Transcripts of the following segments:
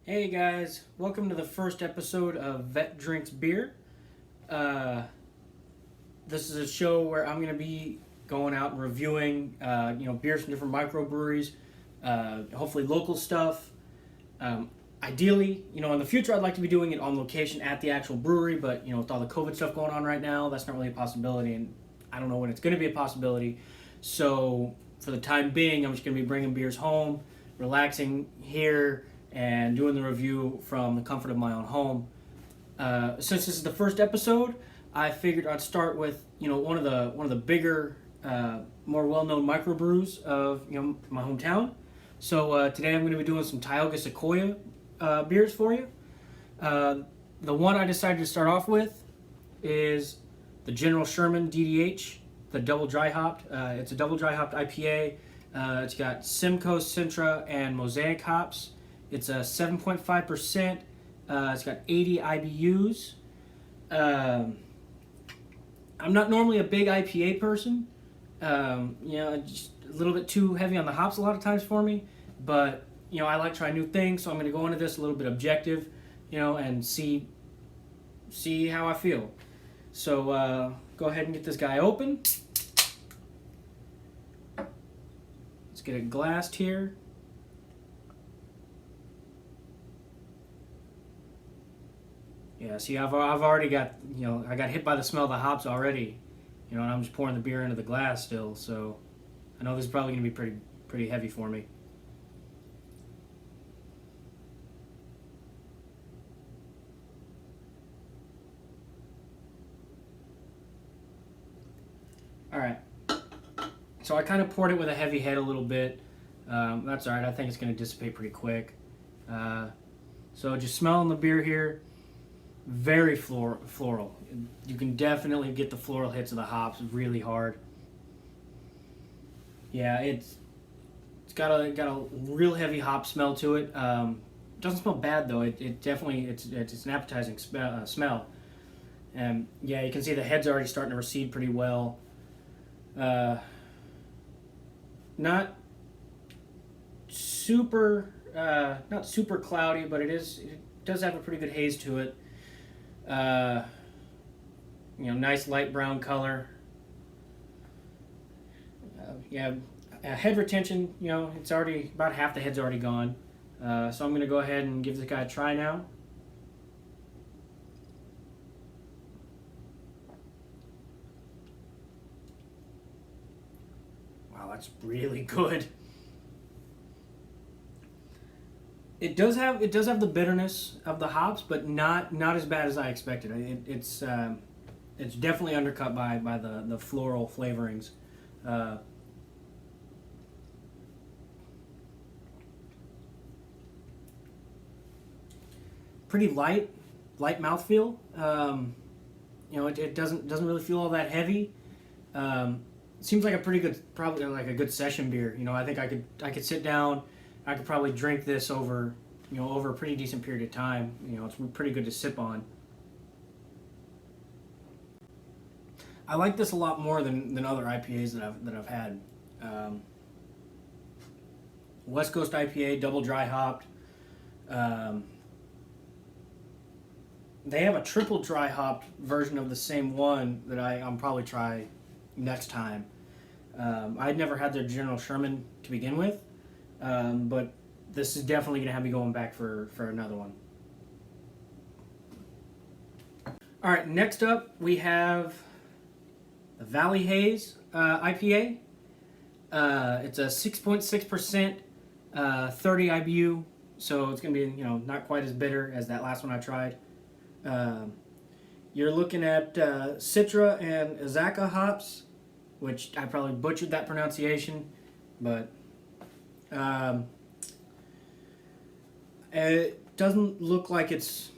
Hey guys, welcome to the first episode of Vet Drinks Beer. Uh, this is a show where I'm going to be going out and reviewing, beers from different microbreweries, hopefully local stuff. Ideally, in the future, I'd like to be doing it on location at the actual brewery, but with all the COVID stuff going on right now, that's not really a possibility, and I don't know when it's going to be a possibility. So for the time being, I'm just going to be bringing beers home, relaxing here, and doing the review from the comfort of my own home. Since this is the first episode, I figured I'd start with one of the bigger, more well-known microbrews of my hometown. So today I'm going to be doing some Tioga Sequoia beers for you. The one I decided to start off with is the General Sherman DH, the double dry hopped. It's a double dry hopped IPA. It's got Simcoe, Sintra, and Mosaic hops. It's a 7.5%. It's got 80 IBUs. I'm not normally a big IPA person. Just a little bit too heavy on the hops a lot of times for me. But I like trying new things, so I'm going to go into this a little bit objective, and see how I feel. So go ahead and get this guy open. Let's get it glassed here. Yeah, see, I've already got, I got hit by the smell of the hops already, and I'm just pouring the beer into the glass still, so I know this is probably going to be pretty heavy for me. Alright, so I kind of poured it with a heavy head a little bit. That's alright, I think it's going to dissipate pretty quick. So just smelling the beer here. Very floral. You can definitely get the floral hits of the hops really hard. Yeah, it's got a real heavy hop smell to it. Doesn't smell bad though. It definitely it's an appetizing smell. And yeah, you can see the head's already starting to recede pretty well. Not super cloudy, but it does have a pretty good haze to it. Nice light brown color. Head retention, it's already, about half the head's already gone. So I'm going to go ahead and give this guy a try now. Wow, that's really good. It does have the bitterness of the hops, but not as bad as I expected. It's definitely undercut by the floral flavorings. Pretty light mouthfeel. It doesn't really feel all that heavy. Seems like a pretty good, probably like a good session beer. I think I could sit down. I could probably drink this over a pretty decent period of time. It's pretty good to sip on. I like this a lot more than other IPAs that I've had. West Coast IPA, double dry hopped. They have a triple dry hopped version of the same one that I'm probably try next time. I'd never had their General Sherman to begin with. But this is definitely going to have me going back for another one. All right, next up we have the Valley Haze IPA. It's a 6.6%, 30 IBU, so it's going to be not quite as bitter as that last one I tried. You're looking at Citra and Azaka hops, which I probably butchered that pronunciation, but it doesn't look like it's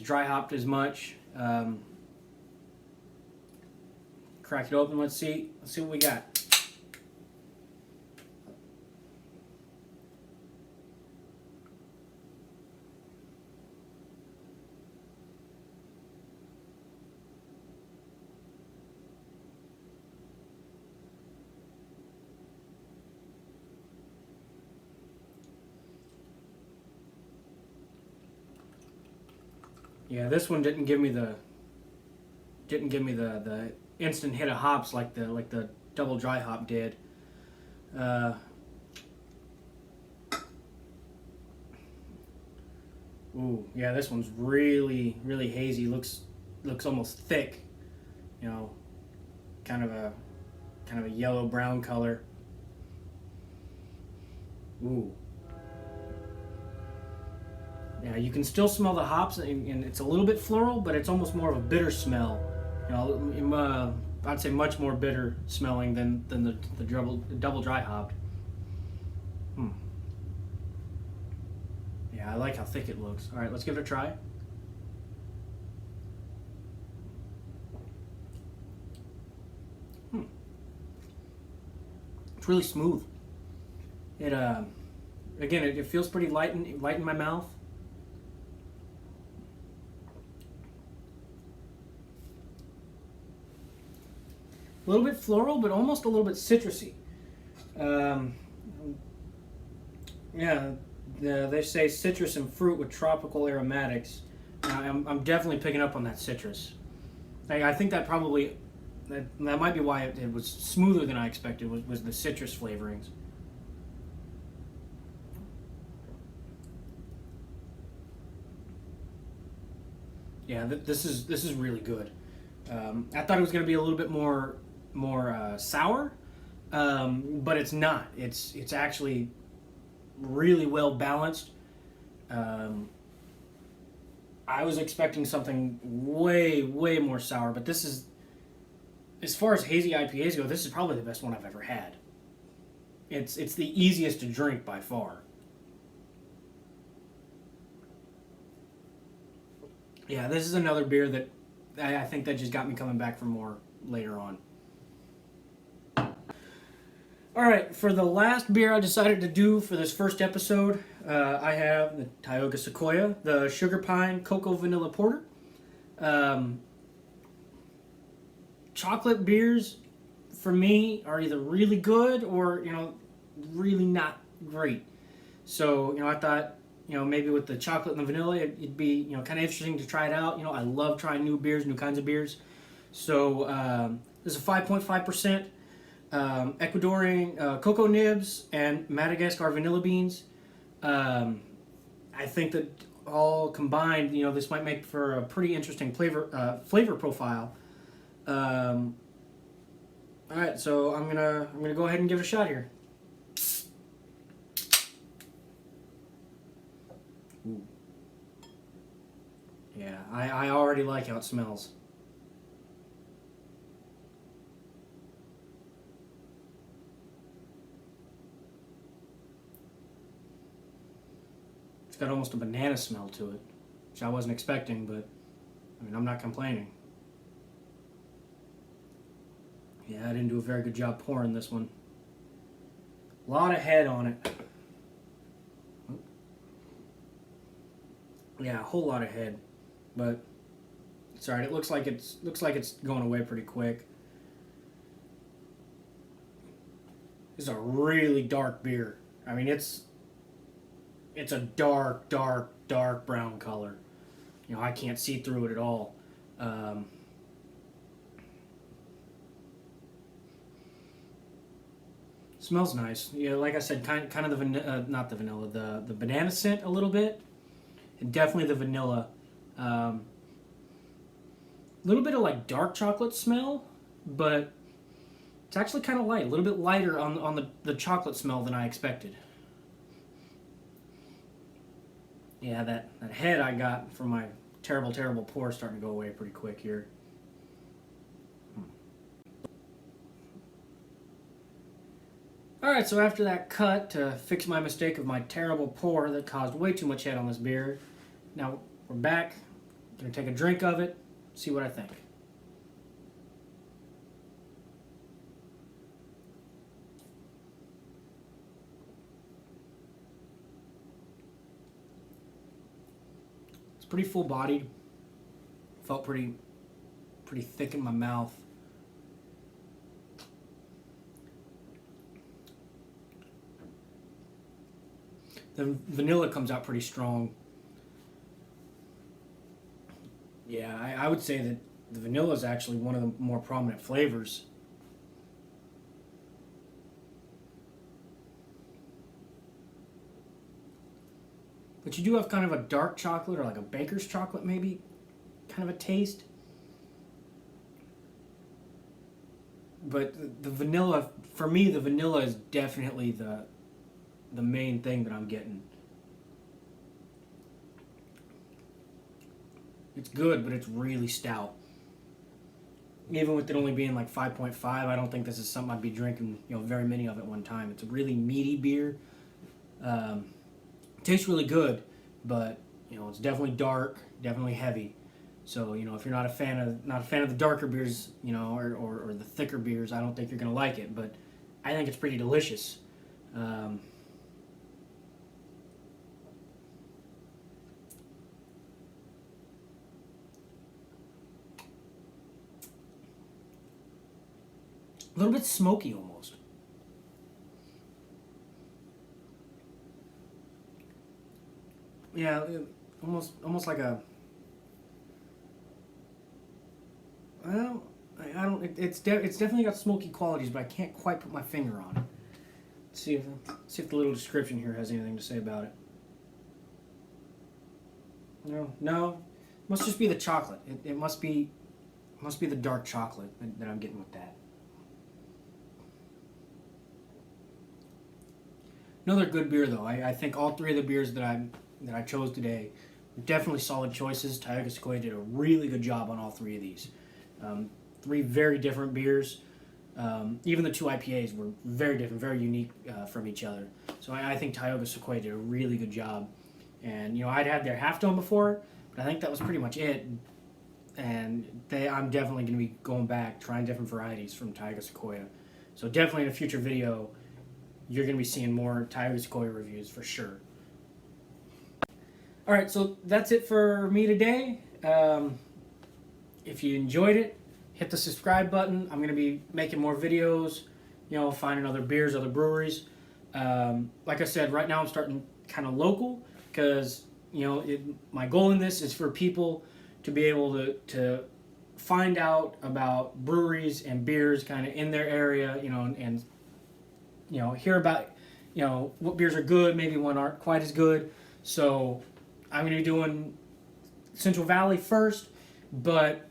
dry hopped as much. Crack it open. Let's see what we got. Yeah, this one didn't give me the instant hit of hops like the double dry hop did. Ooh, yeah, this one's really hazy. Looks almost thick. You know, kind of a yellow brown color. Ooh. Yeah, you can still smell the hops, and it's a little bit floral, but it's almost more of a bitter smell. You know, I'd say much more bitter smelling than the double dry hopped. Yeah, I like how thick it looks. All right, let's give it a try. It's really smooth. It again, it feels pretty light in my mouth. A little bit floral, but almost a little bit citrusy. Yeah, they say citrus and fruit with tropical aromatics. I'm definitely picking up on that citrus. I think that probably that might be why it was smoother than I expected. Was the citrus flavorings. Yeah, this is really good. I thought it was going to be a little bit more sour, but it's not. It's actually really well balanced. I was expecting something way more sour, but this is, as far as hazy IPAs go, this is probably the best one I've ever had. It's the easiest to drink by far. Yeah, this is another beer that I think that just got me coming back for more later on. All right, for the last beer I decided to do for this first episode, I have the Tioga Sequoia, the Sugar Pine Cocoa Vanilla Porter. Chocolate beers, for me, are either really good or, really not great. So, I thought, maybe with the chocolate and the vanilla, it'd be, kind of interesting to try it out. I love trying new beers, new kinds of beers. So, this is a 5.5%. Ecuadorian cocoa nibs and Madagascar vanilla beans. I think that all combined, this might make for a pretty interesting flavor profile. All right, so I'm gonna go ahead and give it a shot here. Ooh. Yeah, I already like how it smells. It's got almost a banana smell to it, which I wasn't expecting, but I'm not complaining. Yeah, I didn't do a very good job pouring this one. A lot of head on it. Yeah, a whole lot of head, but it's alright. It looks like it's going away pretty quick. This is a really dark beer. It's a dark brown color. I can't see through it at all. Smells nice. Like I said, kind of the not the vanilla, the banana scent a little bit, and definitely the vanilla. A little bit of like dark chocolate smell, but it's actually kind of light. A little bit lighter on the chocolate smell than I expected. Yeah, that head I got from my terrible pour is starting to go away pretty quick here. Alright, so after that cut to fix my mistake of my terrible pour that caused way too much head on this beer, now we're back. Gonna take a drink of it, see what I think. It's pretty full-bodied. Felt pretty thick in my mouth. The vanilla comes out pretty strong. Yeah, I would say that the vanilla is actually one of the more prominent flavors. But you do have kind of a dark chocolate or like a baker's chocolate maybe, kind of a taste. But the vanilla, for me, the vanilla is definitely the main thing that I'm getting. It's good, but it's really stout. Even with it only being like 5.5, I don't think this is something I'd be drinking, very many of at one time. It's a really meaty beer. Tastes really good, but it's definitely dark, definitely heavy. So if you're not a fan of the darker beers, or the thicker beers, I don't think you're gonna like it. But I think it's pretty delicious. A little bit smoky almost. Yeah, almost like a. I don't. It's definitely got smoky qualities, but I can't quite put my finger on it. See if the little description here has anything to say about it. No, must just be the chocolate. It must be the dark chocolate that I'm getting with that. Another good beer though. I think all three of the beers that I chose today were definitely solid choices. Tioga Sequoia did a really good job on all three of these. Three very different beers. Even the two IPAs were very different, very unique from each other. So I think Tioga Sequoia did a really good job. And I'd had their half dome before, but I think that was pretty much it. And I'm definitely going to be going back, trying different varieties from Tioga Sequoia. So definitely in a future video, you're going to be seeing more Tioga Sequoia reviews for sure. All right, so that's it for me today. If you enjoyed it, hit the subscribe button. I'm going to be making more videos, finding other beers, other breweries. Like I said, right now I'm starting kind of local because, my goal in this is for people to be able to find out about breweries and beers kind of in their area, and hear about, what beers are good, maybe what aren't quite as good. So I'm going to be doing Central Valley first, but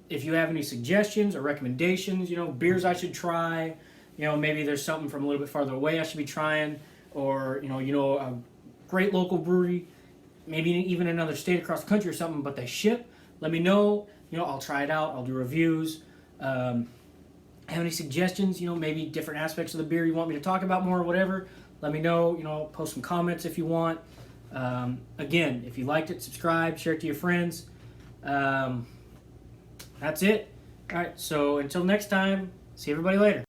if you have any suggestions or recommendations, beers I should try, maybe there's something from a little bit farther away I should be trying, or, a great local brewery, maybe even another state across the country or something, but they ship, let me know. I'll try it out. I'll do reviews. Have any suggestions, maybe different aspects of the beer you want me to talk about more or whatever, let me know. Post some comments if you want. Again, if you liked it, subscribe, share it to your friends. That's it. All right, so until next time, see everybody later.